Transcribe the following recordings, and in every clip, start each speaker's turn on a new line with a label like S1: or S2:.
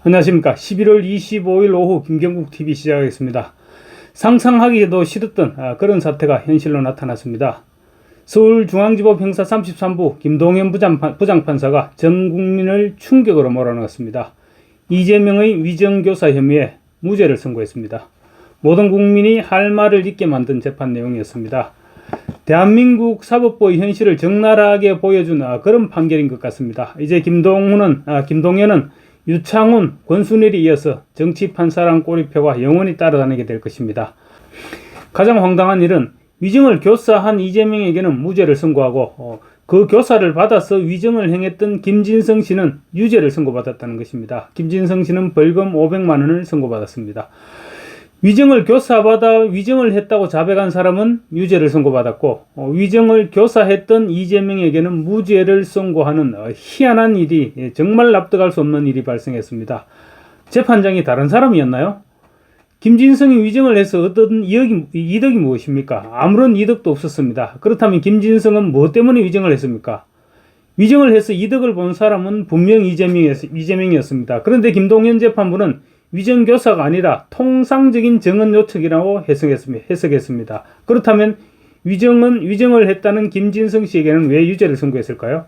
S1: 안녕하십니까. 11월 25일 오후 김경국TV 시작하겠습니다. 상상하기도 싫었던 그런 사태가 현실로 나타났습니다. 서울중앙지법 형사 33부 김동현 부장판사가 전 국민을 충격으로 몰아넣었습니다. 이재명의 위정교사 혐의에 무죄를 선고했습니다. 모든 국민이 할 말을 잊게 만든 재판 내용이었습니다. 대한민국 사법부의 현실을 적나라하게 보여준 그런 판결인 것 같습니다. 이제 김동현은 유창훈, 권순일이 이어서 정치판사란 꼬리표가 영원히 따라다니게 될 것입니다. 가장 황당한 일은 위정을 교사한 이재명에게는 무죄를 선고하고 그 교사를 받아서 위정을 행했던 김진성 씨는 유죄를 선고받았다는 것입니다. 김진성 씨는 벌금 500만 원을 선고받았습니다. 위정을 교사받아 위정을 했다고 자백한 사람은 유죄를 선고받았고 위정을 교사했던 이재명에게는 무죄를 선고하는 희한한 일이 정말 납득할 수 없는 일이 발생했습니다. 재판장이 다른 사람이었나요? 김진성이 위정을 해서 얻은 이득이 무엇입니까? 아무런 이득도 없었습니다. 그렇다면 김진성은 무엇 때문에 위정을 했습니까? 위정을 해서 이득을 본 사람은 분명 이재명이었습니다. 그런데 김동현 재판부는 위정교사가 아니라 통상적인 정언 요척이라고 해석했습니다. 그렇다면 위정을 했다는 김진성 씨에게는 왜 유죄를 선고했을까요?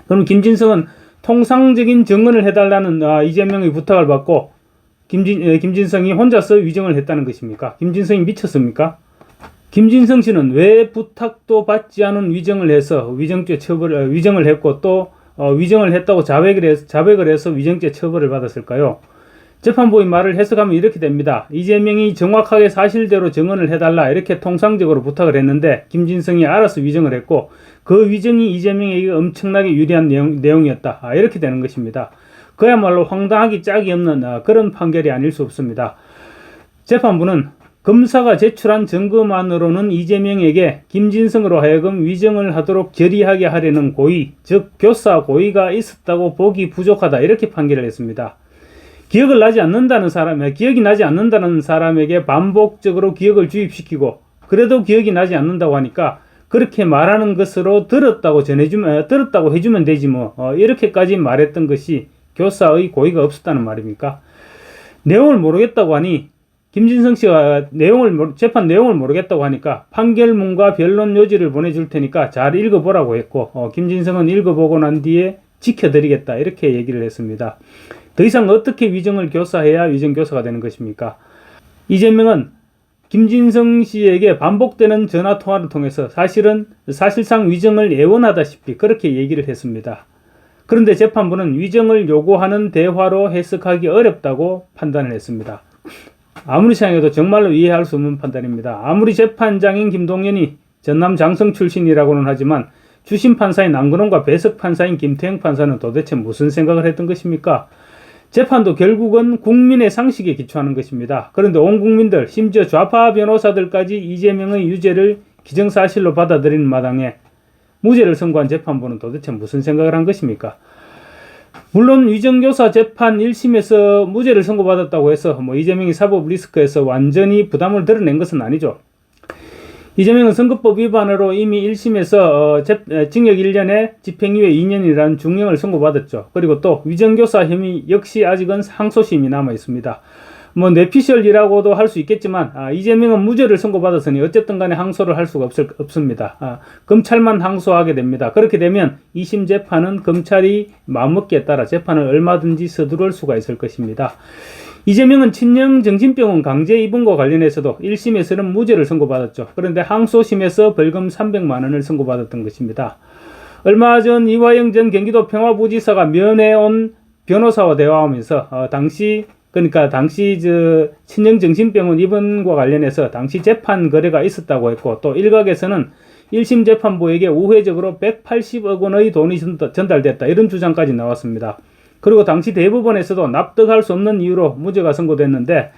S1: 그럼 김진성은 통상적인 정언을 해달라는 이재명의 부탁을 받고 김진성이 혼자서 위정을 했다는 것입니까? 김진성이 미쳤습니까? 김진성 씨는 왜 부탁도 받지 않은 위정을 해서 위정을 했고 또 위정을 했다고 자백을 해서 위정죄 처벌을 받았을까요? 재판부의 말을 해석하면 이렇게 됩니다. 이재명이 정확하게 사실대로 정언을 해달라 이렇게 통상적으로 부탁을 했는데 김진성이 알아서 위정을 했고 그 위정이 이재명에게 엄청나게 유리한 내용이었다. 이렇게 되는 것입니다. 그야말로 황당하기 짝이 없는 그런 판결이 아닐 수 없습니다. 재판부는 검사가 제출한 증거만으로는 이재명에게 김진성으로 하여금 위정을 하도록 결의하게 하려는 고의, 즉 교사 고의가 있었다고 보기 부족하다 이렇게 판결을 했습니다. 기억이 나지 않는다는 사람에게 반복적으로 기억을 주입시키고 그래도 기억이 나지 않는다고 하니까 그렇게 말하는 것으로 들었다고 해주면 되지 이렇게까지 말했던 것이 교사의 고의가 없었다는 말입니까? 내용을 모르겠다고 하니 김진성 씨가 재판 내용을 모르겠다고 하니까 판결문과 변론 요지를 보내줄 테니까 잘 읽어보라고 했고 김진성은 읽어보고 난 뒤에 지켜드리겠다 이렇게 얘기를 했습니다. 더 이상 어떻게 위정을 교사해야 위정교사가 되는 것입니까? 이재명은 김진성 씨에게 반복되는 전화통화를 통해서 사실상 위정을 애원하다시피 그렇게 얘기를 했습니다. 그런데 재판부는 위정을 요구하는 대화로 해석하기 어렵다고 판단을 했습니다. 아무리 생각해도 정말로 이해할 수 없는 판단입니다. 아무리 재판장인 김동현이 전남 장성 출신이라고는 하지만 주심 판사인 남근홍과 배석 판사인 김태형 판사는 도대체 무슨 생각을 했던 것입니까? 재판도 결국은 국민의 상식에 기초하는 것입니다. 그런데 온 국민들, 심지어 좌파 변호사들까지 이재명의 유죄를 기정사실로 받아들이는 마당에 무죄를 선고한 재판부는 도대체 무슨 생각을 한 것입니까? 물론 위정교사 재판 1심에서 무죄를 선고받았다고 해서 이재명이 사법 리스크에서 완전히 부담을 드러낸 것은 아니죠. 이재명은 선거법 위반으로 이미 1심에서 징역 1년에 집행유예 2년이라는 중형을 선고받았죠. 그리고 또 위정교사 혐의 역시 아직은 항소심이 남아 있습니다. 뇌피셜이라고도 할 수 있겠지만 이재명은 무죄를 선고받았으니 어쨌든 간에 항소를 할 수가 없습니다. 검찰만 항소하게 됩니다. 그렇게 되면 2심 재판은 검찰이 마음먹기에 따라 재판을 얼마든지 서두를 수가 있을 것입니다. 이재명은 친형 정신병원 강제 입원과 관련해서도 1심에서는 무죄를 선고받았죠. 그런데 항소심에서 벌금 300만 원을 선고받았던 것입니다. 얼마 전 이화영 전 경기도 평화부지사가 면회 온 변호사와 대화하면서 당시 친형 정신병원 입원과 관련해서 당시 재판 거래가 있었다고 했고 또 일각에서는 1심 재판부에게 우회적으로 180억 원의 돈이 전달됐다 이런 주장까지 나왔습니다. 그리고 당시 대법원에서도 납득할 수 없는 이유로 무죄가 선고됐는데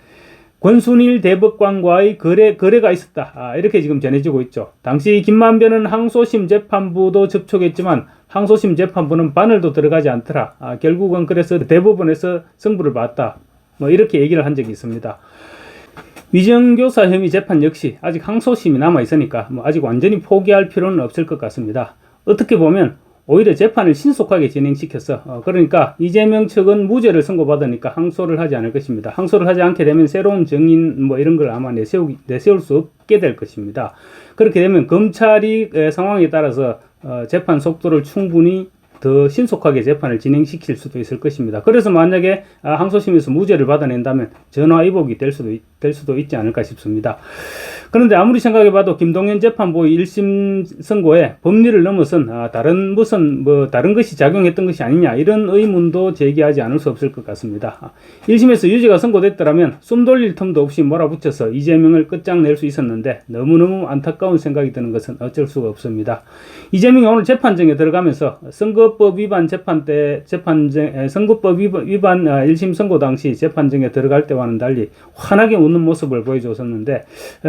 S1: 권순일 대법관과의 거래가 있었다 이렇게 지금 전해지고 있죠. 당시 김만배는 항소심 재판부도 접촉했지만 항소심 재판부는 바늘도 들어가지 않더라. 결국은 그래서 대법원에서 승부를 봤다 이렇게 얘기를 한 적이 있습니다. 위정교사 혐의 재판 역시 아직 항소심이 남아 있으니까 아직 완전히 포기할 필요는 없을 것 같습니다. 어떻게 보면 오히려 재판을 신속하게 진행시켜서 그러니까 이재명 측은 무죄를 선고받으니까 항소를 하지 않을 것입니다. 항소를 하지 않게 되면 새로운 증인 뭐 이런 걸 아마 내세울 수 없게 될 것입니다. 그렇게 되면 검찰이 상황에 따라서 재판 속도를 충분히 더 신속하게 재판을 진행시킬 수도 있을 것입니다. 그래서 만약에 항소심에서 무죄를 받아낸다면 전화위복이 될 수도 있지 않을까 싶습니다. 그런데 아무리 생각해봐도 김동연 재판부의 1심 선고에 법리를 넘어선 다른 것이 작용했던 것이 아니냐 이런 의문도 제기하지 않을 수 없을 것 같습니다. 1심에서 유죄가 선고됐더라면 숨 돌릴 틈도 없이 몰아붙여서 이재명을 끝장낼 수 있었는데 너무너무 안타까운 생각이 드는 것은 어쩔 수가 없습니다. 이재명이 오늘 재판정에 들어가면서 선거법 위반 선거법 위반 1심 선고 당시 재판정에 들어갈 때와는 달리 환하게 웃는 모습을 보여줬었는데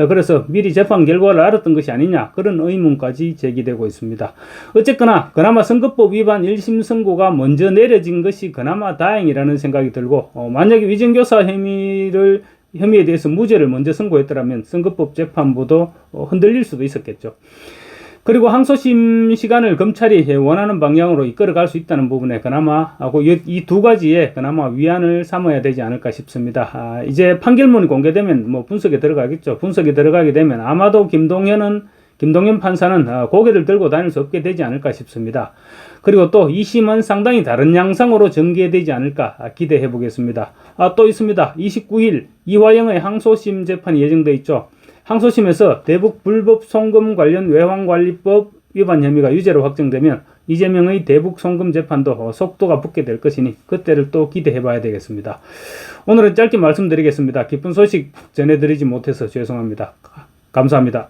S1: 그래서 미리 재판 결과를 알았던 것이 아니냐 그런 의문까지 제기되고 있습니다. 어쨌거나 그나마 선거법 위반 1심 선고가 먼저 내려진 것이 그나마 다행이라는 생각이 들고 만약에 위증교사 혐의에 대해서 무죄를 먼저 선고했더라면 선거법 재판부도 흔들릴 수도 있었겠죠. 그리고 항소심 시간을 검찰이 원하는 방향으로 이끌어갈 수 있다는 부분에 그나마 이 두 가지에 그나마 위안을 삼아야 되지 않을까 싶습니다. 이제 판결문이 공개되면 뭐 분석에 들어가겠죠. 분석에 들어가게 되면 아마도 김동연 판사는 고개를 들고 다닐 수 없게 되지 않을까 싶습니다. 그리고 또 2심은 상당히 다른 양상으로 전개되지 않을까 기대해 보겠습니다. 또 있습니다. 29일 이화영의 항소심 재판이 예정돼 있죠. 항소심에서 대북 불법 송금 관련 외환관리법 위반 혐의가 유죄로 확정되면 이재명의 대북 송금 재판도 속도가 붙게 될 것이니 그때를 또 기대해 봐야 되겠습니다. 오늘은 짧게 말씀드리겠습니다. 기쁜 소식 전해드리지 못해서 죄송합니다. 감사합니다.